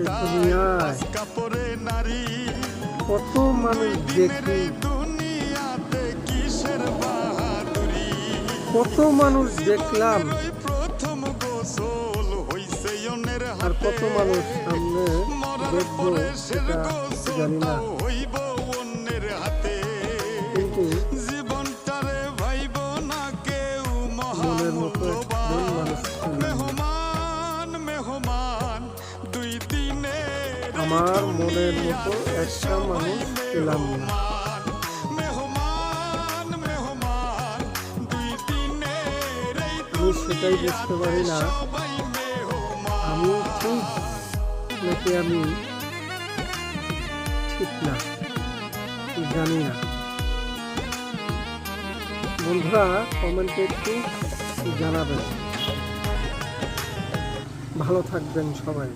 দুনিয়ায় কত মানুষ দেখি, কত মানুষ দেখলাম, আর কত মানুষ সামনে দেখবো সেটা জানি না, কিন্তু মনের মতো একজন মানুষ আমার মনের মতো একটা মানুষ পেলাম না। আমি সেটাই বুঝতে পারি না, আমি ঠিক নাকি আমি ঠিক না, জানি না। বন্ধুরা কমেন্টে একটু জানাবেন। ভালো থাকবেন সবাই।